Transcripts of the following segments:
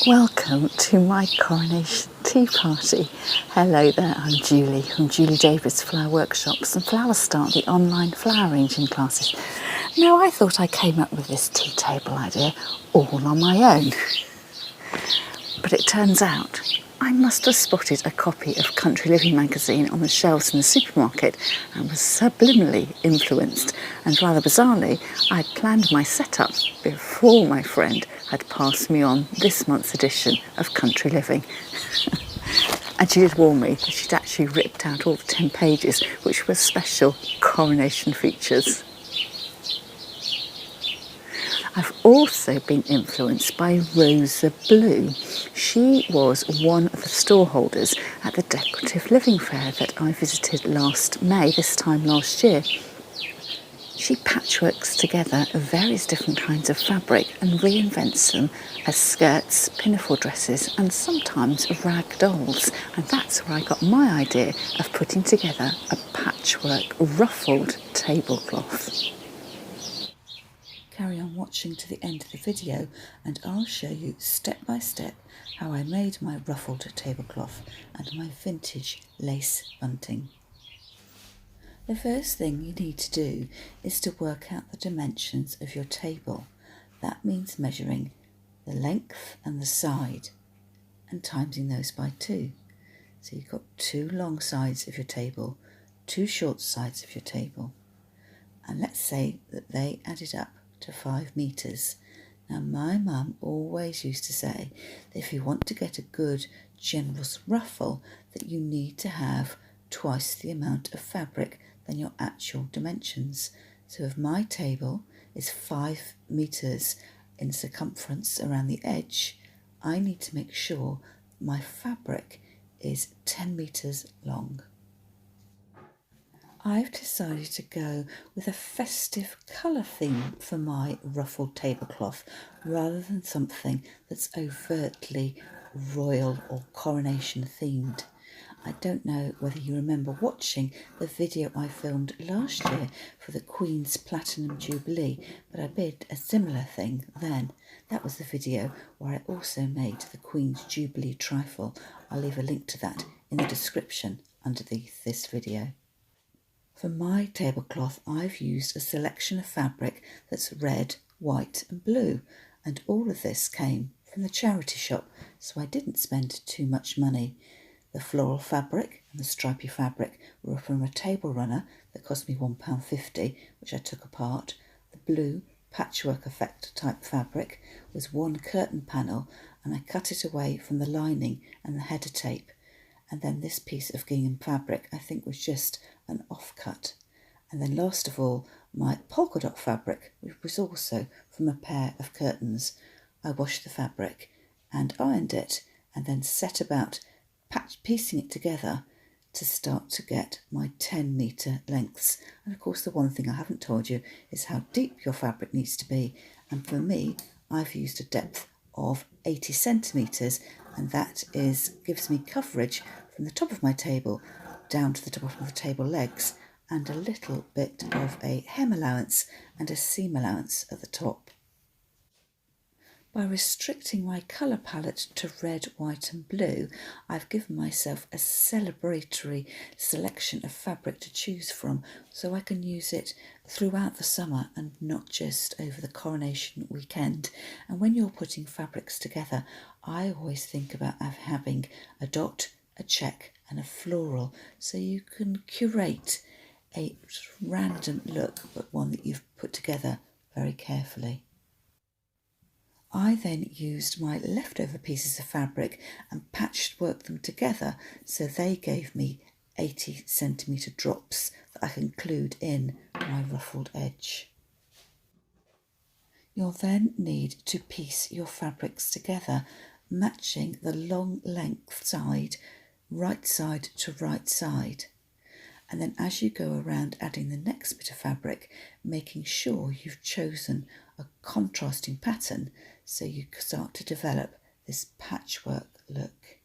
Welcome to my coronation tea party. Hello there, I'm Julie from Julie Davis Flower Workshops and Flower Start, the online flower arranging classes. Now I thought I came up with this tea table idea all on my own. But it turns out I must have spotted a copy of Country Living magazine on the shelves in the supermarket and was subliminally influenced. And rather bizarrely, I had planned my setup before my friend had passed me on this month's edition of Country Living. And she did warn me that she'd actually ripped out all the 10 pages, which were special coronation features. I've also been influenced by Rosa Blue. She was one of the store holders at the Decorative Living Fair that I visited last May, this time last year. She patchworks together various different kinds of fabric and reinvents them as skirts, pinafore dresses and sometimes rag dolls. And that's where I got my idea of putting together a patchwork ruffled tablecloth. Carry on watching to the end of the video and I'll show you step by step how I made my ruffled tablecloth and my vintage lace bunting. The first thing you need to do is to work out the dimensions of your table. That means measuring the length and the side and timesing those by 2. So you've got 2 long sides of your table, 2 short sides of your table. And let's say that they added up to 5 metres. Now my mum always used to say that if you want to get a good generous ruffle that you need to have twice the amount of fabric than your actual dimensions. So if my table is 5 metres in circumference around the edge, I need to make sure my fabric is 10 metres long. I've decided to go with a festive colour theme for my ruffled tablecloth rather than something that's overtly royal or coronation themed. I don't know whether you remember watching the video I filmed last year for the Queen's Platinum Jubilee, but I did a similar thing then. That was the video where I also made the Queen's Jubilee trifle. I'll leave a link to that in the description underneath this video. For my tablecloth, I've used a selection of fabric that's red, white and blue, and all of this came from the charity shop, so I didn't spend too much money. The floral fabric and the stripy fabric were from a table runner that cost me £1.50, which I took apart. The blue patchwork effect type fabric was one curtain panel, and I cut it away from the lining and the header tape. And then this piece of gingham fabric I think was just an offcut. And then last of all, my polka dot fabric, which was also from a pair of curtains. I washed the fabric and ironed it and then set about piecing it together to start to get my 10 metre lengths. And of course the one thing I haven't told you is how deep your fabric needs to be. And for me, I've used a depth of 80 centimetres, and that gives me coverage from the top of my table down to the bottom of the table legs and a little bit of a hem allowance and a seam allowance at the top. By restricting my colour palette to red, white and blue, I've given myself a celebratory selection of fabric to choose from so I can use it throughout the summer and not just over the coronation weekend. And when you're putting fabrics together, I always think about having a dot, a check and a floral so you can curate a random look but one that you've put together very carefully. I then used my leftover pieces of fabric and patchworked them together so they gave me 80 centimetre drops that I can include in my ruffled edge. You'll then need to piece your fabrics together, matching the long length side, right side to right side. And then as you go around adding the next bit of fabric, making sure you've chosen a contrasting pattern so you start to develop this patchwork look.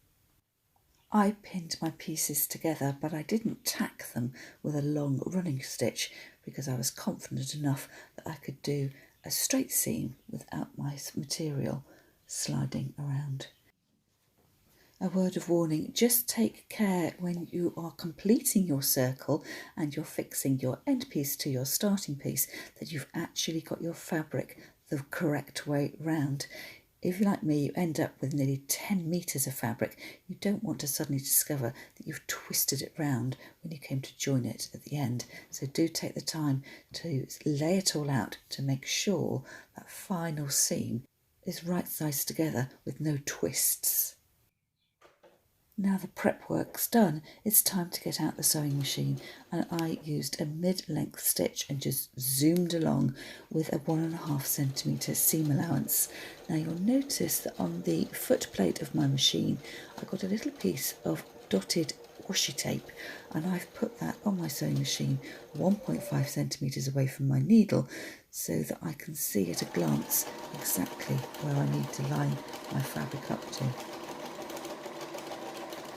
I pinned my pieces together, but I didn't tack them with a long running stitch because I was confident enough that I could do a straight seam without my material sliding around. A word of warning, just take care when you are completing your circle and you're fixing your end piece to your starting piece that you've actually got your fabric the correct way round. If you're like me, you end up with nearly 10 metres of fabric. You don't want to suddenly discover that you've twisted it round when you came to join it at the end. So do take the time to lay it all out to make sure that final seam is right sized together with no twists. Now the prep work's done, it's time to get out the sewing machine, and I used a mid-length stitch and just zoomed along with a 1.5 centimetre seam allowance. Now you'll notice that on the foot plate of my machine I got a little piece of dotted washi tape, and I've put that on my sewing machine 1.5 centimetres away from my needle so that I can see at a glance exactly where I need to line my fabric up to.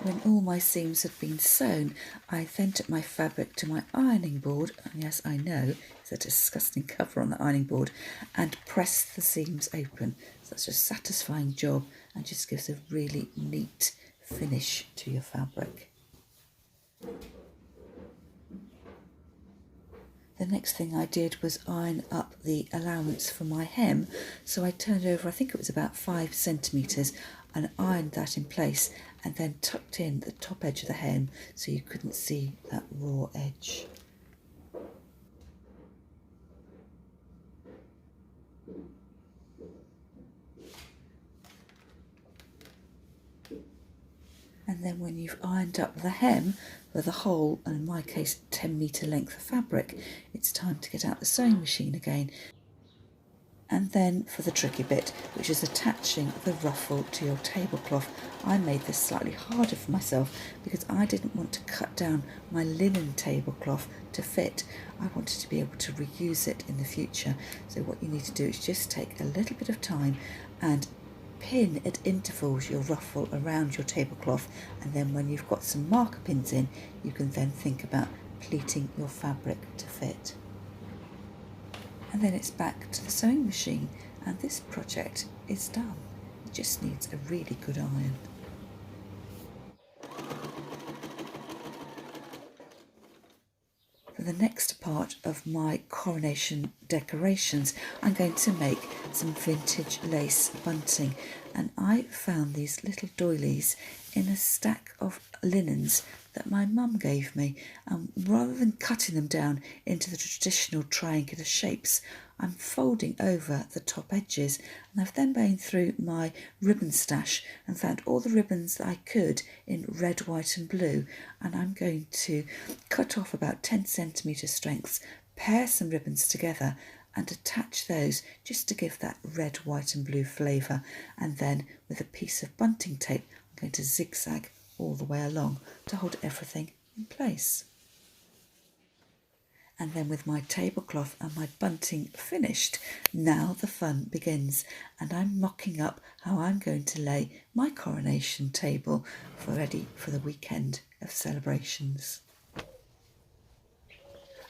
When all my seams had been sewn, I then took my fabric to my ironing board, and yes, I know, it's a disgusting cover on the ironing board, and pressed the seams open. Such a satisfying job and just gives a really neat finish to your fabric. The next thing I did was iron up the allowance for my hem, so I turned over, I think it was about 5 centimetres, and ironed that in place, and then tucked in the top edge of the hem so you couldn't see that raw edge. And then when you've ironed up the hem for the whole, and in my case 10 metre length of fabric, it's time to get out the sewing machine again. And then for the tricky bit, which is attaching the ruffle to your tablecloth. I made this slightly harder for myself because I didn't want to cut down my linen tablecloth to fit. I wanted to be able to reuse it in the future. So what you need to do is just take a little bit of time and pin at intervals your ruffle around your tablecloth, and then when you've got some marker pins in, you can then think about pleating your fabric to fit. And then it's back to the sewing machine, and this project is done. It just needs a really good iron. For the next part of my coronation decorations, I'm going to make some vintage lace bunting, and I found these little doilies in a stack of linens that my mum gave me. Rather than cutting them down into the traditional triangular shapes, I'm folding over the top edges, and I've then been through my ribbon stash and found all the ribbons that I could in red, white and blue, and I'm going to cut off about 10 centimetre lengths, pair some ribbons together and attach those just to give that red, white and blue flavour, and then with a piece of bunting tape I'm going to zigzag all the way along to hold everything in place. And then with my tablecloth and my bunting finished, now the fun begins, and I'm mocking up how I'm going to lay my coronation table ready for the weekend of celebrations.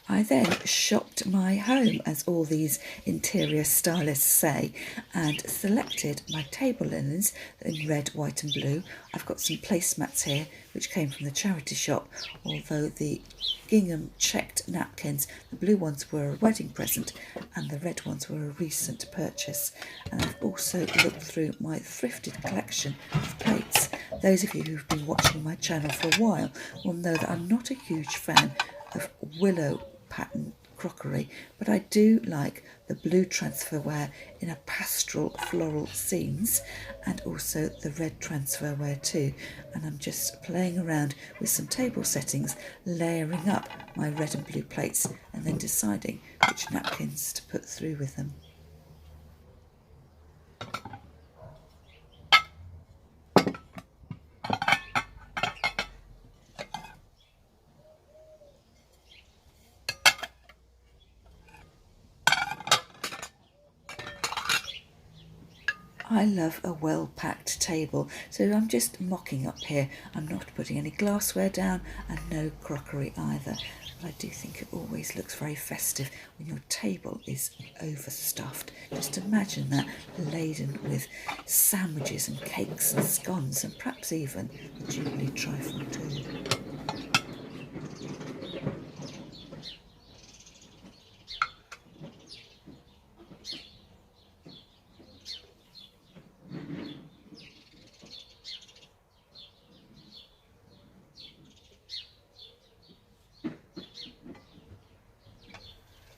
I then shopped my home, as all these interior stylists say, and selected my table linens in red, white and blue. I've got some placemats here which came from the charity shop, although the gingham checked napkins, the blue ones were a wedding present and the red ones were a recent purchase. And I've also looked through my thrifted collection of plates. Those of you who've been watching my channel for a while will know that I'm not a huge fan of willow pattern crockery, but I do like the blue transferware in a pastoral floral scenes, and also the red transferware too. And I'm just playing around with some table settings, layering up my red and blue plates and then deciding which napkins to put through with them. I love a well-packed table, so I'm just mocking up here. I'm not putting any glassware down and no crockery either. But I do think it always looks very festive when your table is overstuffed. Just imagine that, laden with sandwiches and cakes and scones and perhaps even the Jubilee trifle too.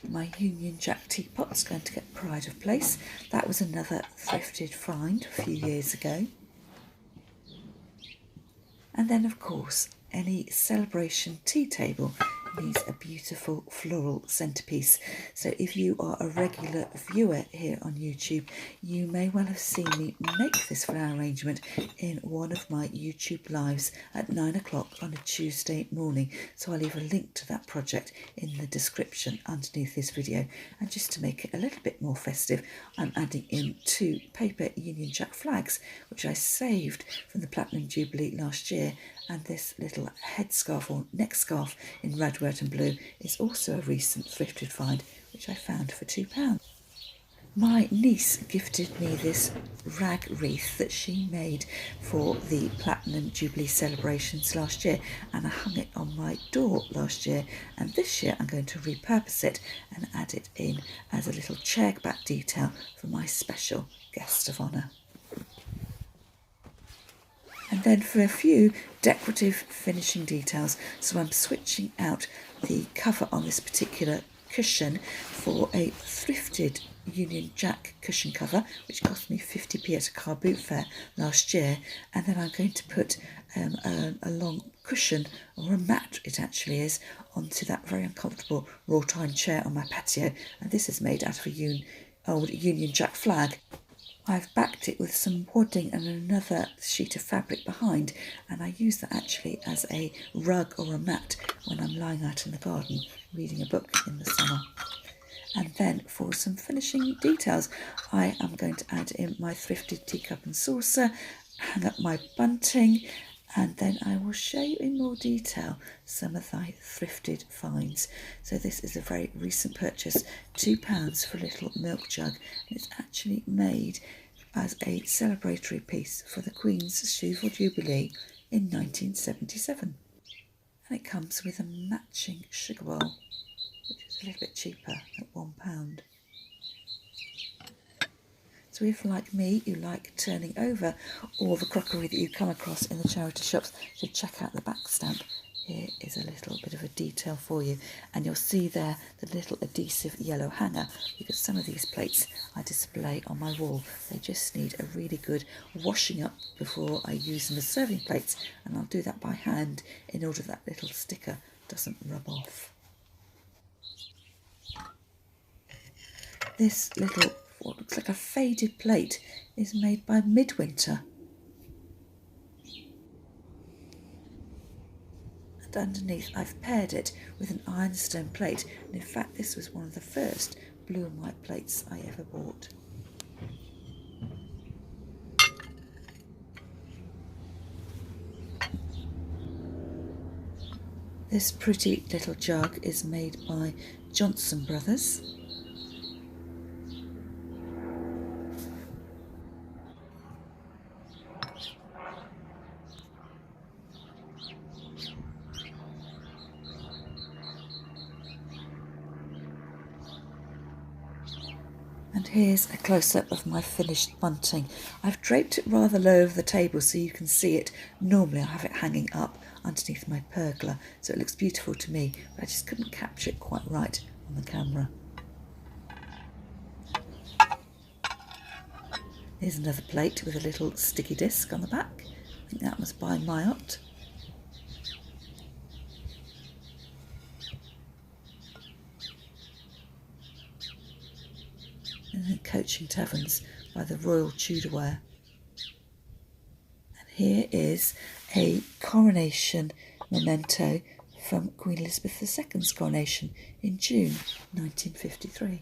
My Union Jack teapot's going to get pride of place. That was another thrifted find a few years ago. And then, of course, any celebration tea table needs a beautiful floral centrepiece. So if you are a regular viewer here on YouTube, you may well have seen me make this flower arrangement in one of my YouTube lives at 9 o'clock on a Tuesday morning. So I'll leave a link to that project in the description underneath this video. And just to make it a little bit more festive, I'm adding in 2 paper Union Jack flags, which I saved from the Platinum Jubilee last year. And this little headscarf or neck scarf in red, white and blue is also a recent thrifted find, which I found for £2. My niece gifted me this rag wreath that she made for the Platinum Jubilee celebrations last year, and I hung it on my door last year, and this year I'm going to repurpose it and add it in as a little chair back detail for my special guest of honour. And then for a few decorative finishing details, so I'm switching out the cover on this particular cushion for a thrifted Union Jack cushion cover, which cost me 50p at a car boot fair last year. And then I'm going to put a long cushion, or a mat it actually is, onto that very uncomfortable wrought iron chair on my patio. And this is made out of a old Union Jack flag. I've backed it with some wadding and another sheet of fabric behind, and I use that actually as a rug or a mat when I'm lying out in the garden reading a book in the summer. And then for some finishing details, I am going to add in my thrifted teacup and saucer, hang up my bunting, and then I will show you in more detail some of my thrifted finds. So this is a very recent purchase, £2 for a little milk jug. It's actually made as a celebratory piece for the Queen's Cheval Jubilee in 1977. And it comes with a matching sugar bowl, which is a little bit cheaper at £1. So if, like me, you like turning over all the crockery that you come across in the charity shops, so check out the back stamp. Here is a little bit of a detail for you, and you'll see there the little adhesive yellow hanger, because some of these plates I display on my wall. They just need a really good washing up before I use them as serving plates, and I'll do that by hand in order that little sticker doesn't rub off. This little, what looks like a faded plate, is made by Midwinter. And underneath I've paired it with an ironstone plate, and in fact this was one of the first blue and white plates I ever bought. This pretty little jug is made by Johnson Brothers. And here's a close-up of my finished bunting. I've draped it rather low over the table so you can see it. Normally I have it hanging up underneath my pergola, so it looks beautiful to me, but I just couldn't capture it quite right on the camera. Here's another plate with a little sticky disc on the back. I think that was by Mayotte. And then Coaching Taverns by the Royal Tudorware. And here is a coronation memento from Queen Elizabeth II's coronation in June 1953.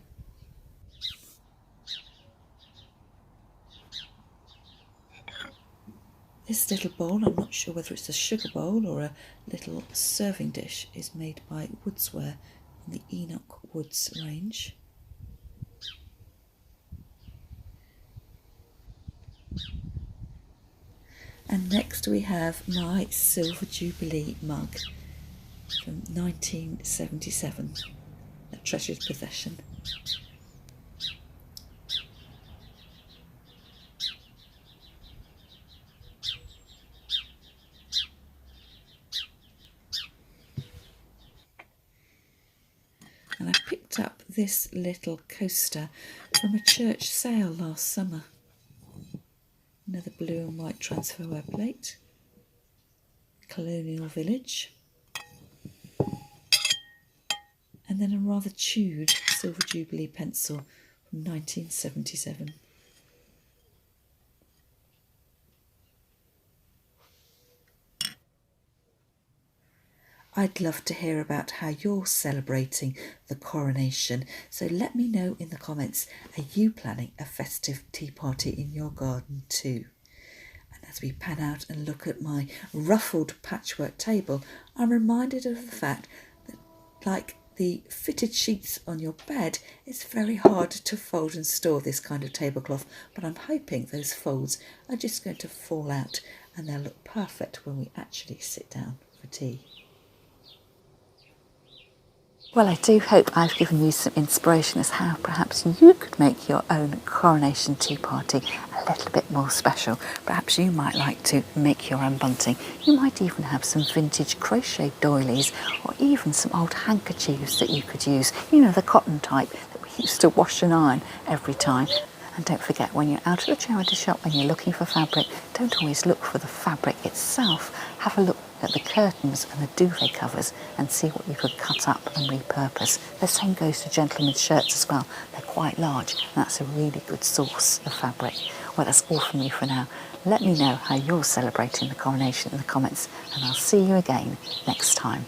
This little bowl, I'm not sure whether it's a sugar bowl or a little serving dish, is made by Woodsware in the Enoch Woods range. And next we have my Silver Jubilee mug from 1977, a treasured possession. And I picked up this little coaster from a church sale last summer. Another blue and white transferware plate. Colonial Village. And then a rather chewed Silver Jubilee pencil from 1977. I'd love to hear about how you're celebrating the coronation, so let me know in the comments, are you planning a festive tea party in your garden too? And as we pan out and look at my ruffled patchwork table, I'm reminded of the fact that, like the fitted sheets on your bed, it's very hard to fold and store this kind of tablecloth, but I'm hoping those folds are just going to fall out and they'll look perfect when we actually sit down for tea. Well, I do hope I've given you some inspiration as how perhaps you could make your own coronation tea party a little bit more special. Perhaps you might like to make your own bunting. You might even have some vintage crochet doilies or even some old handkerchiefs that you could use. You know, the cotton type that we used to wash and iron every time. And don't forget, when you're out at the charity shop and you're looking for fabric, don't always look for the fabric itself. Have a look at the curtains and the duvet covers and see what you could cut up and repurpose. The same goes to gentlemen's shirts as well. They're quite large and that's a really good source of fabric. Well, that's all from me for now. Let me know how you're celebrating the coronation in the comments and I'll see you again next time.